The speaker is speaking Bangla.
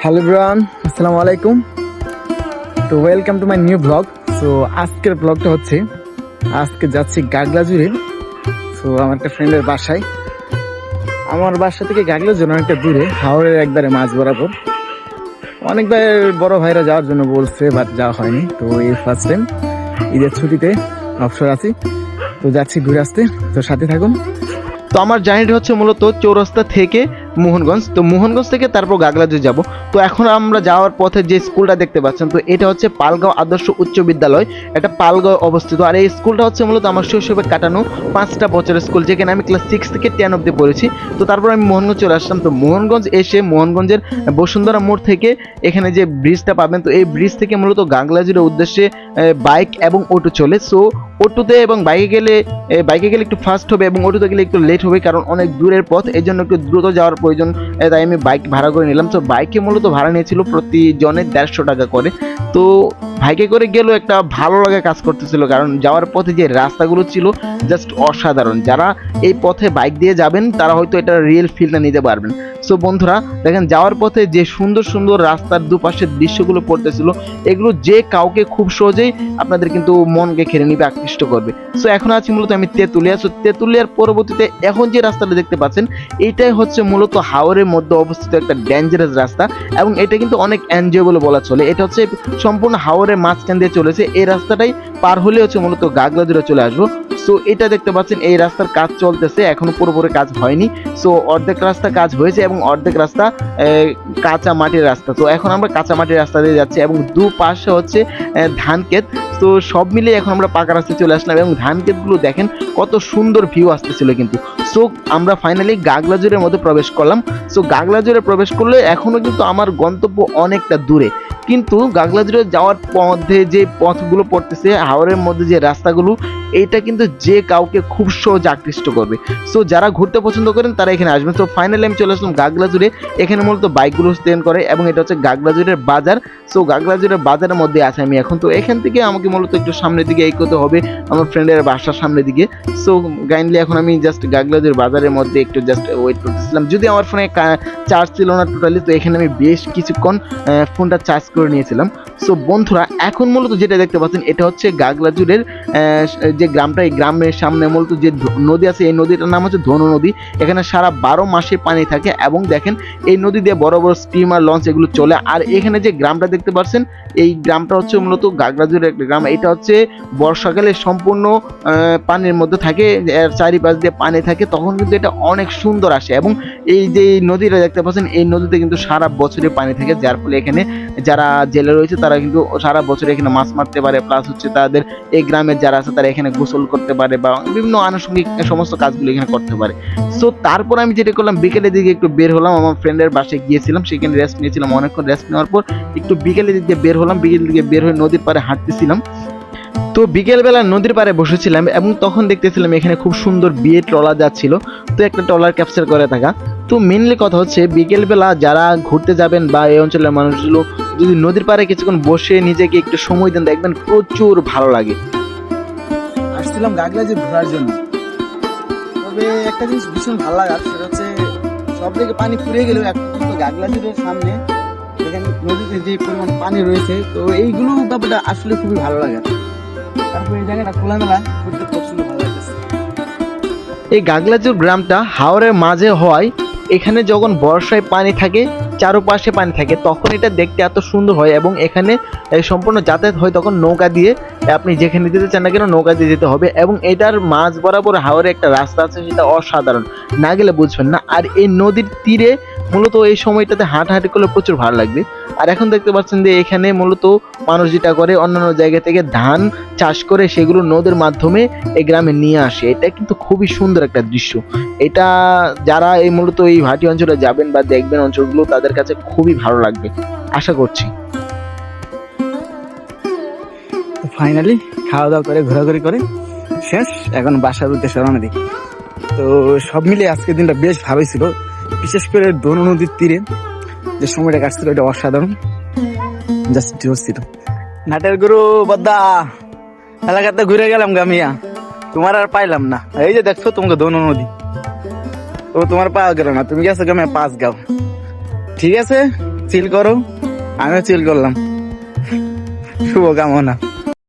হ্যালো এভরিওয়ান, আসসালামু আলাইকুম। তো welcome to my new blog. So আজকের ব্লগটা হচ্ছে আজকে যাচ্ছি গাগলাজুড়ে। সো আমার একটা ফ্রেন্ডের বাসায়। আমার বাসা থেকে গাগলাজুড় অনেকটা দূরে, হাওড়ের একবারে মাঝ বরাবর। অনেকবার বড় ভাইরা যাওয়ার জন্য বলছে, বাট যাওয়া হয়নি। তো এই ফার্স্ট টাইম ঈদের ছুটিতে অবসর আছি, তো যাচ্ছি ঘুরে আসতে। তো সাথে থাকুন। তো আমার জার্নিটা হচ্ছে মূলত চৌরাস্তা থেকে মোহনগঞ্জ। তো মোহনগঞ্জ থেকে তারপর গাগলাজুড়ি যাব। তো এখন আমরা যাওয়ার পথে যে স্কুলটা দেখতে পাচ্ছেন, তো এটা হচ্ছে পালগাঁও আদর্শ উচ্চ বিদ্যালয়। এটা পালগাঁও অবস্থিত। আর এই স্কুলটা হচ্ছে মূলত আমার শৈশবে কাটানো 5টা বছরের স্কুল, যেখানে আমি ক্লাস 6 থেকে 10 অব্দি পড়েছি। তো তারপর আমি মোহনগঞ্জ চলে আসলাম। তো মোহনগঞ্জ এসে মোহনগঞ্জের বসুন্ধরা মোড় থেকে এখানে যে ব্রিজটা পাবেন, তো এই ব্রিজ থেকে মূলত গাগলাজুড়ির উদ্দেশ্যে বাইক এবং অটো চলে। সো অটোতে এবং বাইকে গেলে একটু ফাস্ট হবে এবং অটোতে গেলে একটু লেট হবে, কারণ অনেক দূরের পথ, এই জন্য একটু দ্রুত যাওয়ার প্রয়োজন। তাই আমি বাইক ভাড়া করে নিলাম। তো বাইকে মূলত ভাড়া নিয়েছিল প্রতি জনে 150 টাকা করে। তো বাইকে করে গেলেও একটা ভালো লাগা কাজ করতেছিল, কারণ যাওয়ার পথে যে রাস্তাগুলো ছিল জাস্ট অসাধারণ। যারা এই পথে বাইক দিয়ে যাবেন তারা হয়তো এটা রিয়েল ফিলটা নিতে পারবেন। সো বন্ধুরা দেখেন, যাওয়ার পথে যে সুন্দর সুন্দর রাস্তার দুপাশের দৃশ্যগুলো পড়তেছিল, এগুলো যে কাউকে খুব সহজেই আপনাদের কিন্তু মনকে ঘিরে নিবে, আকৃষ্ট করবে। সো এখন আছি মূলত আমি তেঁতুলিয়া। সো তেঁতুলিয়ার পরবর্তীতে এখন যে রাস্তাটা দেখতে পাচ্ছেন, এইটাই হচ্ছে মূলত হাওরের মধ্যে অবস্থিত একটা ডেঞ্জারাস রাস্তা, এবং এটা কিন্তু অনেক এনজয়েবল বলা চলে। এটা হচ্ছে সম্পূর্ণ হাওরের মাঝখান দিয়ে চলেছে। এই রাস্তাটাই পার হলে হচ্ছে মূলত গাগলাজুড়ে চলে আসবো। সো এটা দেখতে পাচ্ছেন, এই রাস্তার কাজ চলতেছে, এখনো পুরোপুরি কাজ হয়নি। সো অর্ধেক রাস্তা কাজ হয়েছে এবং অর্ধেক রাস্তা কাঁচা মাটির রাস্তা। তো এখন আমরা কাঁচা মাটির রাস্তা দিয়ে যাচ্ছি এবং দুপাশে হচ্ছে ধান ক্ষেত। তো সব মিলিয়ে এখন আমরা পাকা রাস্তায় চলে আসলাম এবং ধান ক্ষেতগুলো দেখেন কত সুন্দর ভিউ আসতেছিল কিন্তু। সো আমরা ফাইনালি গাগলাজুড়ের মধ্যে প্রবেশ করলাম। সো গাগলাজুড়ে প্রবেশ করলে এখনো কিন্তু আমার গন্তব্য অনেকটা দূরে, কিন্তু গাগলাজুড়ে যাওয়ার মধ্যে যে পথগুলো পড়তেছে, হাওরের মধ্যে যে রাস্তাগুলো, এইটা কিন্তু যে কাউকে খুব সহজে আকৃষ্ট করবে। সো যারা ঘুরতে পছন্দ করেন তারা এখানে আসবেন। তো ফাইনালি আমি চলে আসলাম গাগলাজুড়ে। এখানে মূলত বাইকগুলো স্ট্যান্ড করে এবং এটা হচ্ছে গাগলাজুড়ের বাজার। সো গাগলাজুড়ের বাজারের মধ্যে আছে আমি এখন। তো এখান থেকে আমাকে মূলত একটু সামনের দিকে এগোতে হবে, আমার ফ্রেন্ডের বাসার সামনের দিকে। সো কাইন্ডলি এখন আমি জাস্ট গাগলাজুড়ের বাজারের মধ্যে একটু জাস্ট ওয়েট করতেছিলাম, যদি আমার ফোনে চার্জ ছিল না টোটালি। তো এখানে আমি বেশ কিছুক্ষণ ফোনটা চার্জ করে নিয়েছিলাম। সো বন্ধুরা এখন মূলত যেটা দেখতে পাচ্ছেন, এটা হচ্ছে গাগলাজুড়ের যে গ্রামটা, এই গ্রামের সামনে মূলত যে নদী আছে, এই নদীটার নাম হচ্ছে ধনু নদী। এখানে সারা 12 মাসে পানি থাকে এবং দেখেন এই নদী দিয়ে বড় বড় স্টিমার লঞ্চ এগুলো চলে। আর এখানে যে গ্রামটা দেখতে পাচ্ছেন, এই গ্রামটা হচ্ছে মূলত গাগলাজুড়ের একটা গ্রাম। এটা হচ্ছে বর্ষাকালে সম্পূর্ণ পানির মধ্যে থাকে, এর চারিপাশ দিয়ে পানি থাকে, তখন কিন্তু এটা অনেক সুন্দর আসে। এবং এই যে নদীটা দেখতে পাচ্ছেন, এই নদীতে কিন্তু সারা বছরে পানি থাকে, যার ফলে এখানে যারা জেলে রয়েছে তারা কিন্তু সারা বছর এখানে মাছ মারতে পারে, প্লাস হচ্ছে তাদের এই গ্রামের যারা আছে তারা এখানে গোসল করতে পারে বা বিভিন্ন আনুষঙ্গিক সমস্ত কাজগুলো এখানে করতে পারে। সো তারপর আমি যেটা করলাম, বিকেলের দিকে একটু বের হলাম, আমার ফ্রেন্ডের বাসায় গিয়েছিলাম, সেখানে রেস্ট নিয়েছিলাম, অনেকক্ষণ রেস্ট নেওয়ার পর একটু বিকেলের দিকে বের হলাম। বিকেলের দিকে বের হয়ে নদীর পাড়ে হাঁটতেছিলাম। তো বিকেলবেলা নদীর পাড়ে বসেছিলাম এবং তখন দেখতেছিলাম এখানে খুব সুন্দর বিয়ে ট্রলার যাচ্ছিল। তো একটা ট্রলার ক্যাপচার করে থাকা। তো মেনলি কথা হচ্ছে, বিকেলবেলা যারা ঘুরতে যাবেন বা এই অঞ্চলের মানুষগুলো যদি নদীর পাড়ে কিছুক্ষণ বসে নিজেকে একটু সময় দেন, দেখবেন প্রচুর ভালো লাগে। আসছিলাম গাগলাজুড় ঘোরার জন্য, তবে একটা জিনিস ভীষণ ভালো লাগার, সেটা হচ্ছে সব দিকে পানি ফুরিয়ে গেলেও এখন কিন্তু গাগলাজুড়ের সামনে এখানে নদীতে যে পরিমাণ পানি রয়েছে, তো এইগুলো ব্যাপারটা আসলে খুবই ভালো লাগে। তারপর এই জায়গাটা খোলামেলা ঘুরতে প্রচন্ড ভালো লাগতেছে। এই গাগলাজুড় গ্রামটা হাওরের মাঝে হওয়ায় এখানে যখন বর্ষায় পানি থাকে, চারপাশে পানি থাকে, তখন এটা দেখতে এত সুন্দর হয়। এবং এখানে সম্পূর্ণ যাতায়াত হয় তখন নৌকা দিয়ে, আপনি যেখানে যেতে চান না কেন নৌকা দিয়ে যেতে হবে। এবং এটার মাঝ বরাবর হাওরে একটা রাস্তা আছে, সেটা অসাধারণ, না গেলে বুঝবেন না। আর এই নদীর তীরে মূলত এই সময়টাতে হাঁটাহাঁটি করলে প্রচুর ভালো লাগবে। আর এখন দেখতে পাচ্ছেন যে এখানে মূলত মানুষ যেটা করে, অন্যান্য জায়গা থেকে ধান চাষ করে সেগুলো নদীর মাধ্যমে এই গ্রামে নিয়ে আসে। এটা কিন্তু খুবই সুন্দর একটা দৃশ্য। এটা যারা এই মূলত এই ভাটি অঞ্চলে যাবেন বা দেখবেন অঞ্চলগুলো, তাদের কাছে খুবই ভালো লাগবে আশা করছি। ফাইনালি খাওয়া দাওয়া করে ঘোরাঘুরি করে শেষ, এখন বাসার উদ্দেশ্যে রওনা দিই। তো সব মিলিয়ে আজকের দিনটা বেশ ভালোই ছিল, বিশেষ করে ধনু নদীর তীরে যে সময়টা কাটছিল এটা অসাধারণ, জাস্ট জোস ছিল। নাটের গুরু বদ্দা এলাকাতে ঘুরে গেলাম গামিয়া, তোমার আর পাইলাম না। এই যে দেখছো তোমাকে ধনু নদী, তো তোমার পাওয়া গেল না, তুমি গেছো গামে 5 গাঁও। ঠিক আছে, চিল করো, আমিও চিল করলাম। শুভকামনা।